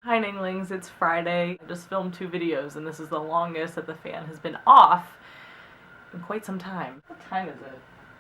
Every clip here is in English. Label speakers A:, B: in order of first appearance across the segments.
A: Hi Ninglings, it's Friday. I just filmed 2 videos and this is the longest that the fan has been off in quite some time. What time is it?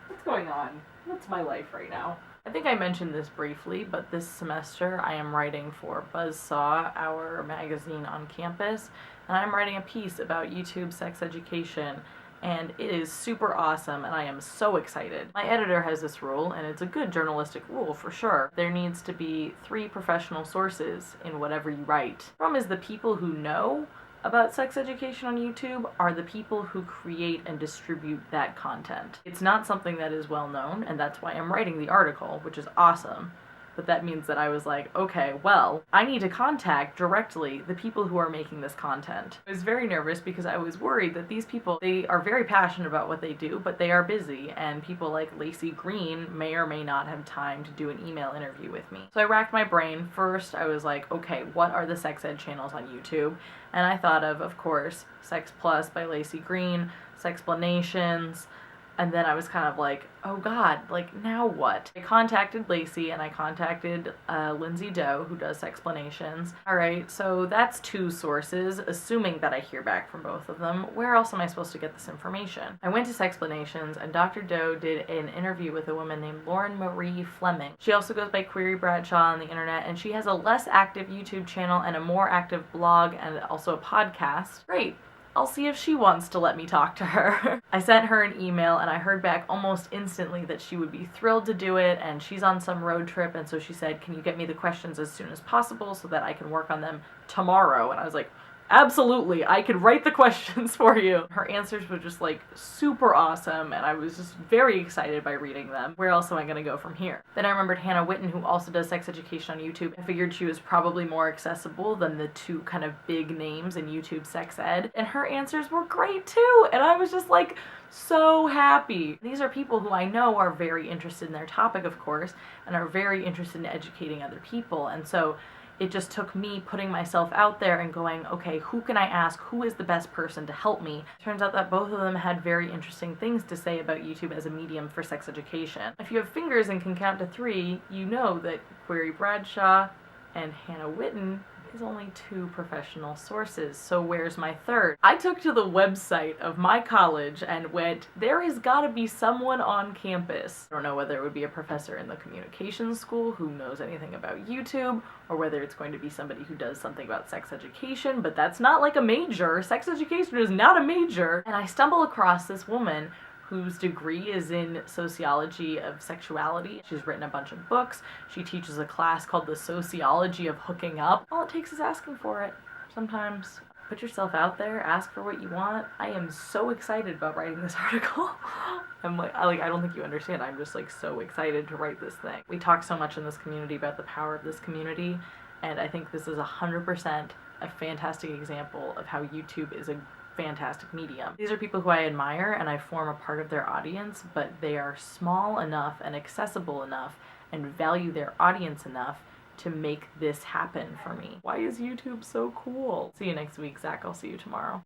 A: What's going on? What's my life right now? I think I mentioned this briefly, but this semester I am writing for Buzzsaw, our magazine on campus, and I'm writing a piece about YouTube sex education, and it is super awesome and I am so excited. My editor has this rule, and it's a good journalistic rule for sure. There needs to be 3 professional sources in whatever you write. The problem is the people who know about sex education on YouTube are the people who create and distribute that content. It's not something that is well known, and that's why I'm writing the article, which is awesome. But that means that I was like, okay, well, I need to contact directly the people who are making this content. I was very nervous because I was worried that these people, they are very passionate about what they do, but they are busy, and people like Lacey Green may or may not have time to do an email interview with me. So I racked my brain. First, I was like, okay, what are the sex ed channels on YouTube? And I thought of course, Sex Plus by Lacey Green, Sexplanations, and then I was kind of like, oh god, like, now what? I contacted Lacey and I contacted Lindsay Doe, who does Sexplanations. Alright, so that's 2 sources, assuming that I hear back from both of them. Where else am I supposed to get this information? I went to Sexplanations, and Dr. Doe did an interview with a woman named Lauren Marie Fleming. She also goes by Query Bradshaw on the internet, and she has a less active YouTube channel and a more active blog and also a podcast. Great. I'll see if she wants to let me talk to her. I sent her an email and I heard back almost instantly that she would be thrilled to do it, and she's on some road trip, and so she said, can you get me the questions as soon as possible so that I can work on them tomorrow? And I was like, absolutely, I could write the questions for you. Her answers were just like super awesome, and I was just very excited by reading them. Where else am I gonna go from here? Then I remembered Hannah Witten, who also does sex education on YouTube. I figured she was probably more accessible than the 2 kind of big names in YouTube sex ed, and her answers were great too, and I was just like so happy. These are people who I know are very interested in their topic, of course, and are very interested in educating other people, and so it just took me putting myself out there and going, okay, who can I ask? Who is the best person to help me? Turns out that both of them had very interesting things to say about YouTube as a medium for sex education. If you have fingers and can count to 3, you know that Query Bradshaw and Hannah Witten is only 2 professional sources, so where's my third? I took to the website of my college and went, there has gotta be someone on campus. I don't know whether it would be a professor in the communications school who knows anything about YouTube, or whether it's going to be somebody who does something about sex education, but that's not like a major. Sex education is not a major. And I stumble across this woman whose degree is in sociology of sexuality. She's written a bunch of books. She teaches a class called the sociology of hooking up. All it takes is asking for it. Sometimes put yourself out there, ask for what you want. I am so excited about writing this article. I don't think you understand. I'm just like so excited to write this thing. We talk so much in this community about the power of this community, and I think this is 100% a fantastic example of how YouTube is a fantastic medium. These are people who I admire and I form a part of their audience, but they are small enough and accessible enough and value their audience enough to make this happen for me. Why is YouTube so cool? See you next week, Zach. I'll see you tomorrow.